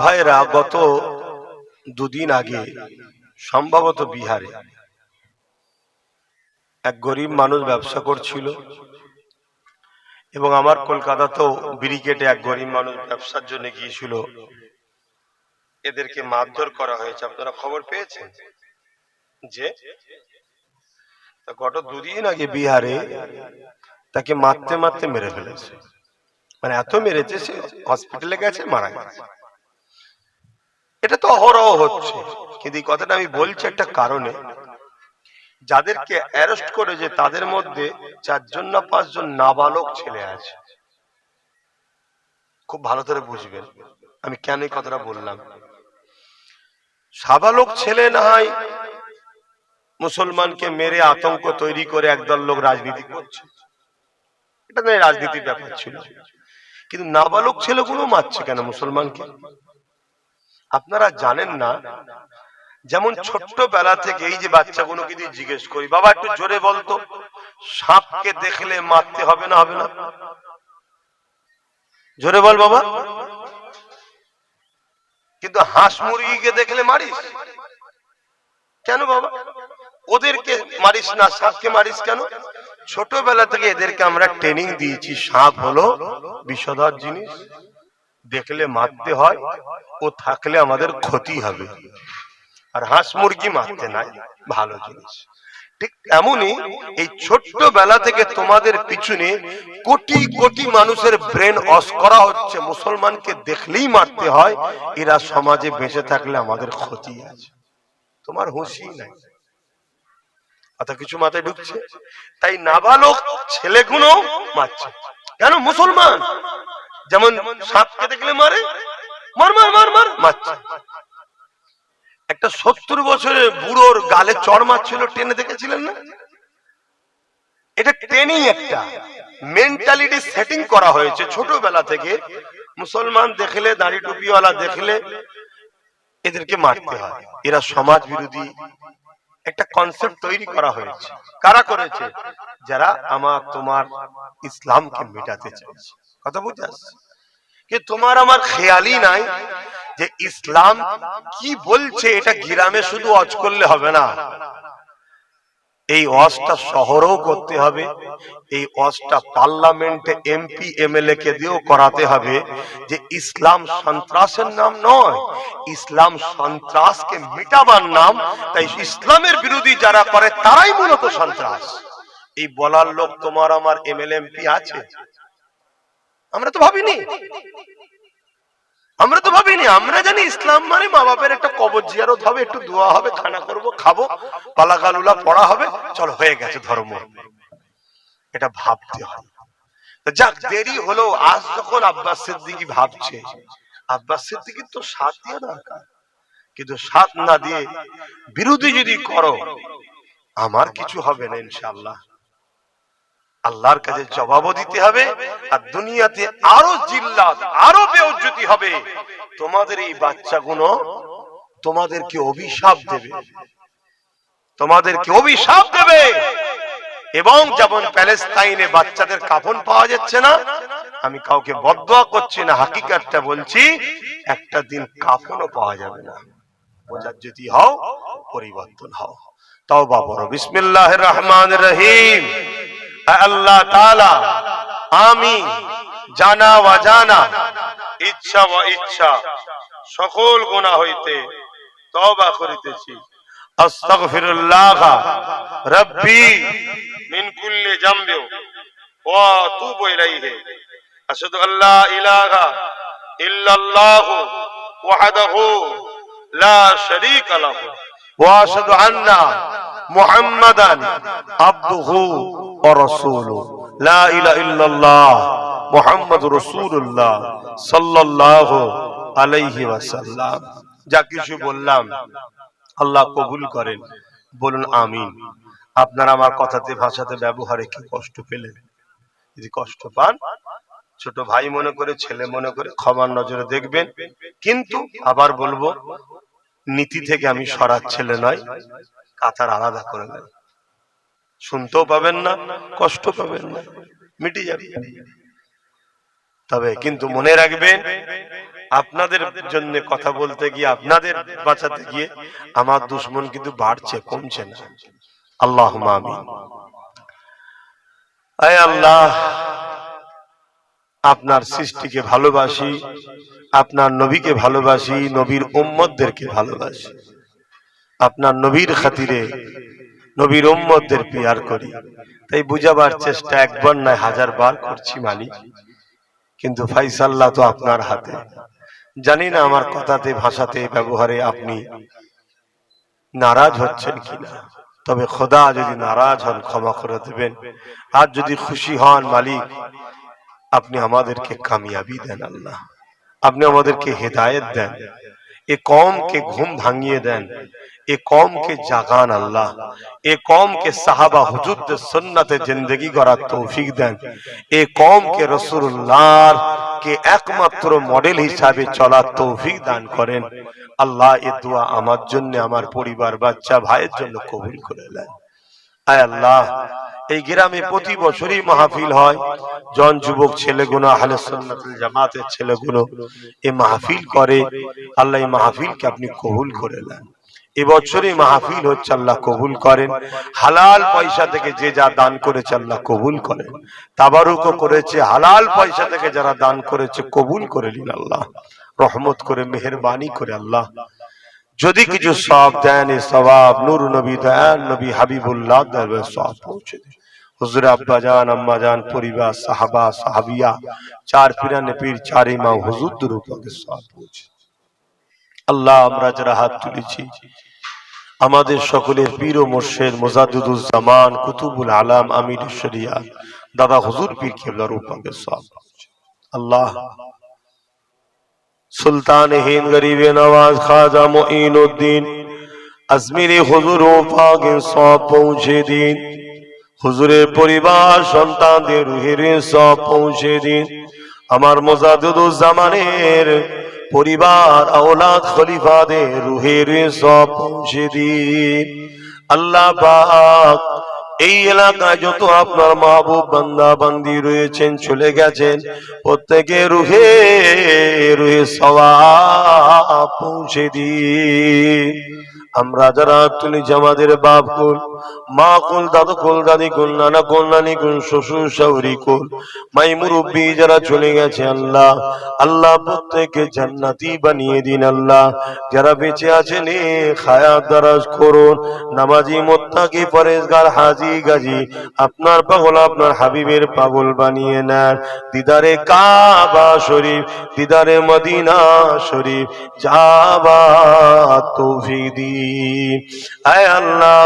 ভাইরা গত দুদিন আগে সম্ভবত বিহারে এক গরিব মানুষ ব্যবসা করছিল এবং আমার কলকাতাতেও ব্রিগেডে এক গরিব মানুষ ব্যবসার জন্য গিয়েছিল। এদেরকে মারধর করা হয়েছে, আপনারা খবর পেয়েছেন যে গত দুদিন আগে বিহারে তাকে মারতে মারতে মেরে ফেলেছে। মানে এত মেরেছে সে হসপিটালে গেছে, মারা গেছে। এটা তো অহরহ হচ্ছে, কিন্তু এই কথাটা আমি বলছি একটা কারণে, যাদেরকে অ্যারেস্ট করেছে তাদের মধ্যে 4 জন না 5 জন নাবালক ছেলে আছে। খুব ভালো করে বুঝবেন আমি কেন এই কথাটা বললাম। সাবালক ছেলে না হয় মুসলমানকে মেরে আতঙ্ক তৈরি করে একদল লোক রাজনীতি করছে, এটা নয় রাজনীতির ব্যাপার ছিল, কিন্তু নাবালক ছেলেগুলো মারছে কেন মুসলমানকে? আপনারা জানেন না, যেমন ছোট্টবেলা থেকে এই যে বাচ্চাগুলোকে দিয়ে জিজ্ঞেস করি, বাবা একটু জোরে বলতো, সাপকে দেখলে মারতে হবে না হবে না? জোরে বল বাবা। কিন্তু হাঁস মুরগিকে দেখলে মারিস কেন বাবা? ওদেরকে মারিস না, সাপকে মারিস কেন? ছোটবেলা থেকে এদেরকে আমরা ট্রেনিং দিয়েছি, সাপ হলো বিষধর জিনিস, দেখলে মারতে হয়, ও থাকলে আমাদের ক্ষতি হবে, আর হাঁস মুরগি মারতে নাই, ভালো জিনিস। ঠিক এমনই এই ছোট্টবেলা থেকে তোমাদের পিছনে কোটি কোটি মানুষের ব্রেন ওয়াশ করা হচ্ছে, মুসলমানকে দেখলেই মারতে হয়, এরা সমাজে বেঁচে থাকলে আমাদের ক্ষতি আছে। তোমার হুঁশই নাই, অত কিছু মাথায় ঢুকছে। তাই নাবালক ছেলেগুলো মারছে কেন? মুসলমান যেমন সাপকে দেখলে মারে, মার মার মার মার মারছে। একটা 70 বছরের বুড়োর গালে চড় মারছিল, টেনে দেখেছিলেন না? এটা ট্রেনিং, একটা মেন্টালিটি সেটিং করা হয়েছে ছোটবেলা থেকে। মুসলমান দেখলে, দাড়ি টুপিওয়ালা দেখলে এদেরকে মারতে হয়, এরা সমাজ বিরোধী, একটা কনসেপ্ট তৈরি করা হয়েছে। কারা করেছে? যারা আমার তোমার ইসলামকে মেটাতে চাইছে। কথা বুঝে আসছে? যে তোমার আমার খেয়ালই নাই যে ইসলাম কি বলছে। এটা গ্রামে শুধু ওয়াজ করলে হবে না, এই ওয়াজটা শহরেও করতে হবে, এই ওয়াজটা পার্লামেন্টে এমপি এমএলএ কে দিয়েও করাতে হবে যে ইসলাম সন্ত্রাসের নাম নয়, ইসলাম সন্ত্রাসকে মিটাবার নাম। তাই ইসলামের বিরোধী যারা করে তারাই মূলত সন্ত্রাস। এই বলার লোক তোমার আমার এমএলএ এমপি আছে? আমরা তো ভাবিনি, আমরা তো ভাবিনি। আমরা জানি ইসলাম মানে মা বাপের একটা কবর জিয়ারত হবে, একটু দোয়া হবে, খানা করব, খাবো, পালাগালুলা পড়া হবে, চলো হয়ে গেছে ধর্ম। এটা ভাবতে হবে। যাক, দেরি হলো। আজ যখন আব্বাস সিদ্দিকী ভাবছে, আব্বাস সিদ্দিকীর তো সাথ দিয়ে দরকার, কিন্তু সাথ না দিয়ে বিরোধী যদি করো, আমার কিছু হবে না ইনশাআল্লাহ। আল্লাহর কাছে জবাবও দিতে হবে, আর দুনিয়াতে আরো জিল্লাত, আরো বেইজ্জতি হবে। তোমাদের এই বাচ্চাগুলো তোমাদেরকে অভিশাপ দেবে, তোমাদেরকে অভিশাপ দেবে। এবং যেমন প্যালেস্তাইনে বাচ্চাদের কাফন পাওয়া যাচ্ছে না, আমি কাউকে বদদোয়া করছি না, হাকিকাতটা বলছি, একটা দিন কাফনও পাওয়া যাবে না। বোঝার যদি হও, পরিবর্তন হও, তওবা করো। বিসমিল্লাহির রহমানির রহিম। আল্লাহ তাআলা, আমি জানা অজানা, ইচ্ছা ও ইচ্ছা সকল গুনাহ হইতে তওবা করিতেছি। আস্তাগফিরুল্লাহ রাব্বি মিন কুল্লি যামবি ওয়া আতুবু ইলাইহি। আশহাদু আল্লা ইলাহা ইল্লাল্লাহু ওয়াহদাহু লা শারীকা লাহু ওয়া আশহাদু আন্না মুহাম্মাদান আবদুহু ওয়া রাসূলুহু। লা ইলাহা ইল্লাল্লাহ মুহাম্মাদুর রাসূলুল্লাহ সাল্লাল্লাহু আলাইহি ওয়াসাল্লাম। যা কিছু বললাম আল্লাহ কবুল করেন, বলুন আমিন। আপনারা আমার কথাতে, ভাষাতে, ব্যবহারে কি কষ্ট পেলেন? যদি কষ্ট পান, ছোট ভাই মনে করে, ছেলে মনে করে ক্ষমার নজরে দেখবেন। কিন্তু আবার বলবো, নীতি থেকে আমি সরার ছেলে নয়, কাতার আলাদা করে নেন। শুনতেও পাবেন না, কষ্ট পাবেন না, মিটে যাবে। তবে কিন্তু মনে রাখবেন, আপনাদের জন্য কথা বলতে গিয়ে, আপনাদের বাঁচাতে গিয়ে আমার দুশমন কিন্তু বাড়ছে, কমছে না। আল্লাহুম্মা আমিন। আয় আল্লাহ, আপনার সৃষ্টিকে ভালোবাসি, আপনার নবীকে ভালোবাসি, নবীর উম্মতদেরকে ভালোবাসি, আপনার নবীর খাতিরে নবীর উম্মতদের পিয়ার করি। তাই বুঝাবার চেষ্টা একবার নয় 1000 বার করছি মালিক, কিন্তু ফাইসাল্লা তো আপনার হাতে। জানি না আমার কথাতে, ভাষাতে, ব্যবহারে আপনি নারাজ হচ্ছেন কিনা, তবে খোদা যদি নারাজ হন ক্ষমা করে দেবেন, আর যদি খুশি হন মালিক আপনি আমাদেরকে কামিয়াবি দেন আল্লাহ, আপনি আমাদেরকে হেদায়েত দেন, এ কওমকে ঘুম ভাঙিয়ে দেন, এ কওমকে জাগান আল্লাহ, এ কওমকে সাহাবা হুজুরদের সুন্নতে জিন্দেগি করার তৌফিক দেন, এ কওমকে রাসূলুল্লাহর কে একমাত্র মডেল হিসাবে চলার তৌফিক দান করেন আল্লাহ। এ দোয়া আমার জন্য, আমার পরিবার, বাচ্চা, ভাইয়ের জন্য কবুল করে নেন। আয় আল্লাহ, এই গ্রামে প্রতি বছরই মাহফিল হয়, জন যুবক ছেলেগুলো, আহলে সুন্নাতুল জামাতের ছেলেগুলো এই মাহফিল করে। আল্লাহ এই মাহফিলকে আপনি কবুল করে নেন। এবছরই মাহফিল হচ্ছে, আল্লাহ কবুল করেন। হালাল পয়সা থেকে যে যা দান করেছে আল্লাহ কবুল করেন। তাবারুকও করেছে, হালাল পয়সা থেকে যারা দান করেছে কবুল করে নিন আল্লাহ, রহমত করে, মেহেরবানি করে আল্লাহ। যদি কিছু সওয়াব দেন, এই সওয়াব নূর নবী দয়াল নবী হাবিবুল্লাহ দরবারে সওয়াব পৌঁছে দেন। হুজুর আব্বা জান, আম্মা জান, পরিবার, সাহাবা, সাহাবিয়া, চার পিরানে পীর, চার ইমাম হুজুরদের উপরে সওয়াব পৌঁছে। আল্লাহ, আমরা যারা হাত তুলেছি আমাদের সকলের পীর ও মুর্শিদ মুজাদ্দিদুজ জামান কুতুবুল আলাম আমিরুশ শরিয়াত দাদা হুজুর পীর কেবলার উপরে সওয়াব পৌঁছে। আল্লাহ, সুলতান হিন্দ গরিবে নওয়াজ খাজা মুঈনুদ্দিন আজমিরি হুজুর পাকে সওয়াব পৌঁছে দিন। হুজুরের পরিবার, সন্তানদের রুহের সওয়াব পৌঁছে দিন। আমার মুজাদ্দিদুজ জামানের পরিবার, আওলাদ, খলিফাদের রুহের সওয়াব পৌঁছে দিন। আল্লাহ পাক, এই এলাকায় যত আপনার মাহবুব বান্দা বান্দি রয়েছেন, চলে গেছেন, প্রত্যেকে রুহে রুহে সওয়াব পৌঁছে দিন। আমরা যারা তুলি আমাদের বাপ কুল, মা কুল, দাদু কুল, দাদি কুল, নানা কুল, নানি কুল, শ্বশুর শাশুড়ি কুল, মাই মুরব্বী যারা চলে গেছে আল্লাহ, আল্লাহ প্রত্যেককে জান্নাতি বানিয়ে দিন আল্লাহ। যারা বেঁচে আছেন হায়াত দারাজ করুন। নামাজি, মুত্তাকি, পরেজগার, হাজি গাজী আপনার পাগল, আপনার হাবিবের পাগল বানিয়ে নেন। দিদারে কাবা শরীফ, দিদারে মদিনা শরীফ যাবার তৌফিক দিন। আয় আল্লাহ,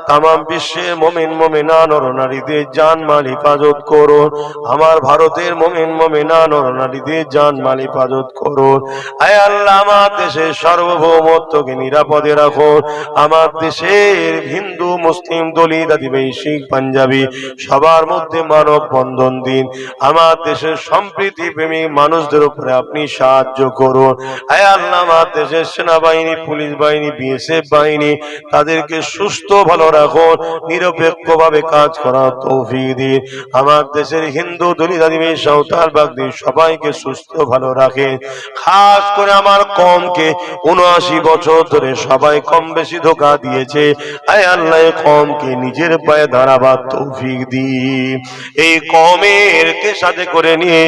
তামাম বিশ্বের মুমিন মুমিনা নর নারীদের জান মাল হিফাজত করুন। আমার ভারতের মুমিন মুমিনা নর নারীদের জান মাল হিফাজত করুন। আয় আল্লাহ, আমার দেশের সার্বভৌমত্বকে নিরাপদে রাখুন। আমার দেশের হিন্দু, মুসলিম, দলিত, আদিবাসী, শিখ, পাঞ্জাবি সবার মধ্যে মানব বন্ধন দিন। আমার দেশের সম্প্রীতি প্রেমী মানুষদের উপরে আপনি সাহায্য করুন। আয় আল্লাহ, আমার দেশের সেনাবাহিনী, পুলিশ বাহিনী, বিএসএফ বাহিনী তাদেরকে সুস্থ ভালো রাখুন, নিরপেক্ষভাবে কাজ করার তৌফিক দিন। আমার দেশের হিন্দু, দলিত, আদিবাসী, সাঁওতাল, বাগদি সবাইকে সুস্থ ভালো রাখেন। খাস করে আমার কওমকে ৭৯ বছর ধরে সবাই কম বেশি ধোঁকা দিয়েছে। আয় আল্লাহ, কওমকে নিজের পায়ে দাঁড়াবার তৌফিক দিন। এই কওমের কে সাথে করে নিয়ে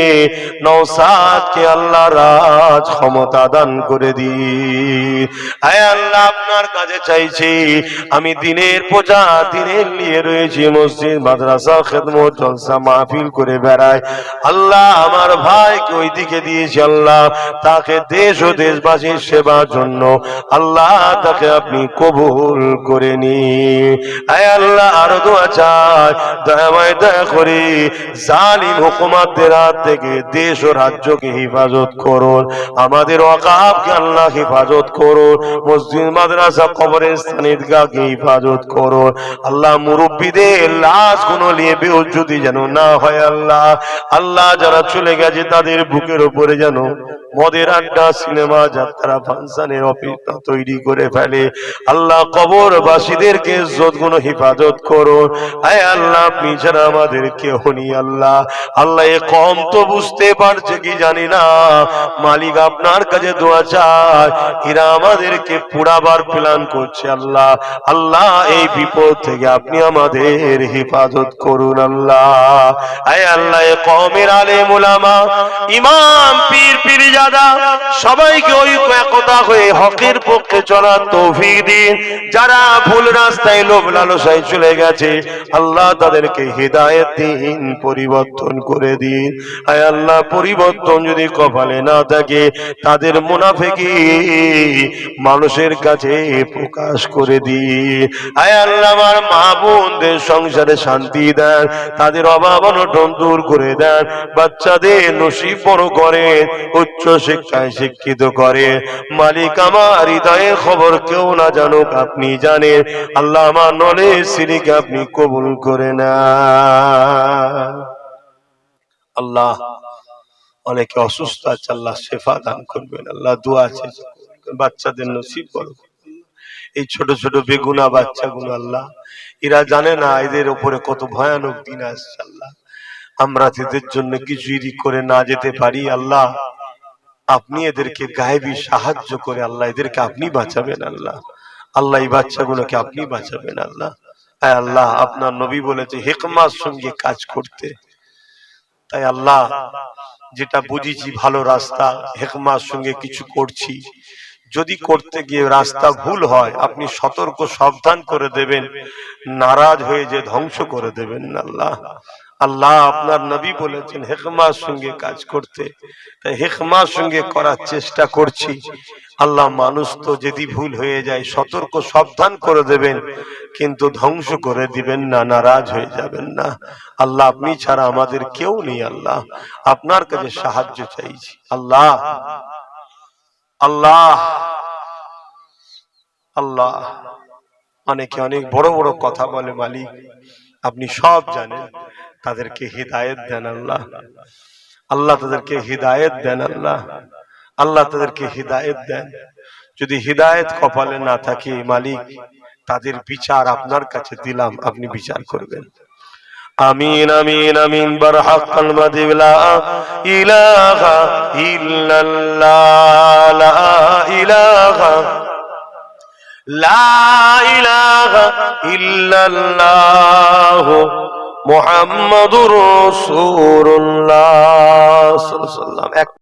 নওশাদকে আল্লাহ রাজ ক্ষমতা দান করে দিন। আয় আল্লাহ, আপনার কাছে চাইছি, আমি দিনের পূজা, দিনের নিয়ে রয়েছি, মসজিদ, মাদ্রাসা, খেদমত, জলসা, মাহফিল করে বেড়াই। আল্লাহ, আমার ভাইকে ওই দিকে দিয়েছি আল্লাহ, তাকে দেশ ও দেশবাসীর সেবার জন্য আল্লাহ তাকে আপনি কবুল করে নিন। আয় আল্লাহ, আরো দোয়া চাই, দয়াময় দয়া করে জালিম হুকুমাতদের হাত থেকে দেশ ও রাজ্যকে হেফাজত করুন। আমাদের ওয়াকাফকে আল্লাহ হেফাজত করুন। মসজিদ, মাদ্রাসা, কবরস্থান, ঈদগাহকে হেফাজত করুন। আল্লাহ, মুরব্বীদের লাশ গুলো নিয়ে বেহুজ্জতি যেন না হয় আল্লাহ। আল্লাহ, যারা চলে গেছে তাদের বুকের উপরে যেন মদের আড্ডা, সিনেমা, যাত্রা, ফাংশনের অফিসটা তৈরি করে ফেলে। আল্লাহ, কবরবাসীদেরকে ইজ্জত গুলো হেফাজত করুন। আয় আল্লাহ, আপনি ছাড়া আমাদের কেউ নেই আল্লাহ। আল্লাহ এ কম তো বুঝতে পারছে কি জানি না, মালিক আপনার কাছে দোয়া চায়, এরা আমাদেরকে পুরাবার প্ল্যান করছে আল্লাহ। আল্লাহ এই বিপদ থেকে আপনি আমাদের হেফাজত করুন আল্লাহ। আয় আল্লাহ, এ কওমের আলেম উলামা, ইমাম, পীর, পীরজাদা সবাইকে ঐক্য একতা হয়ে হকের পক্ষে চলার তৌফিক দিন। যারা ভুল রাস্তায় লোভ লালসায় চলে গেছে আল্লাহ তাদেরকে হিদায়াত দিন, পরিবর্তন করে দিন। আয় আল্লাহ, পরিবর্তন যদি কপালে না থাকে তাদের মুনাফিকি মানুষের কাছে প্রকাশ করে দিন। আয় আল্লাহ, আমার মা বোনদের সংসারে শান্তি দেন, তাদের অভাব অনটন দূর করে দেন, বাচ্চাদের নসিব বড় করে, উচ্চ শিক্ষায় শিক্ষিত করে। মালিক, আমার হৃদয়ের খবর কেউ না জানুক, আপনি জানেন আল্লাহ। আমার নলেজ সিরিকে আপনি কবুল করে না আল্লাহ। অনেকে অসুস্থ আছে, আল্লাহ শেফা দান করবেন আল্লাহ। দোয়া আছে বাচ্চাদের নসিব বড়। এই ছোট ছোট বেগুনা বাচ্চাগুলো আল্লাহ, এরা জানে না এদের উপরে কত ভয়ানক দিন আসছে আল্লাহ। আমরা এদের জন্য কিছুই করে না যেতে পারি আল্লাহ, আপনি এদেরকে গায়েবী সাহায্য করে আল্লাহ এদেরকে আপনি বাঁচাবেন আল্লাহ। আল্লাহ এই বাচ্চাগুলোকে আপনি বাঁচাবেন আল্লাহ। হ্যাঁ আল্লাহ, আপনার নবী বলেছে হিকমার সঙ্গে কাজ করতে। তাই আল্লাহ, যেটা বুঝেছি ভালো রাস্তা, হিকমার সঙ্গে কিছু করছি, যদি করতে গিয়ে রাস্তা ভুল হয় আপনি সতর্ক সাবধান করে দেবেন, নারাজ হয়ে যে ধ্বংস করে দেবেন আল্লাহ। আল্লাহ, আপনার নবী বলেছেন হিকমার সঙ্গে কাজ করতে, তাই হিকমার সঙ্গে করার চেষ্টা করছি আল্লাহ। মানুষ তো যদি ভুল হয়ে যায় সতর্ক সাবধান করে দেবেন, কিন্তু ধ্বংস করে দিবেন না, নারাজ হয়ে যাবেন না আল্লাহ। আপনি ছাড়া আমাদের কেউ নেই আল্লাহ, আপনার কাছে সাহায্য চাইছি আল্লাহ। আল্লাহ আল্লাহ, অনেকে অনেক বড় বড় কথা বলে মালিক, আপনি সব জানেন, তাদেরকে হিদায়াত দেন আল্লাহ। আল্লাহ তাদেরকে হিদায়াত দেন আল্লাহ। আল্লাহ তাদেরকে হিদায়াত দেন। যদি হিদায়াত কপালে না থাকে মালিক, তাদের বিচার আপনার কাছে দিলাম, আপনি বিচার করবেন। আমিন আমিন আমিন। বারহাক্কাল মাযিদ লা ইলাহা ইল্লাল্লাহ, লা ইলাহা লা ইলাহা ইল্লাল্লাহ মুহাম্মাদুর রাসূলুল্লাহ সাল্লাল্লাহু আলাইহি ওয়াসাল্লাম।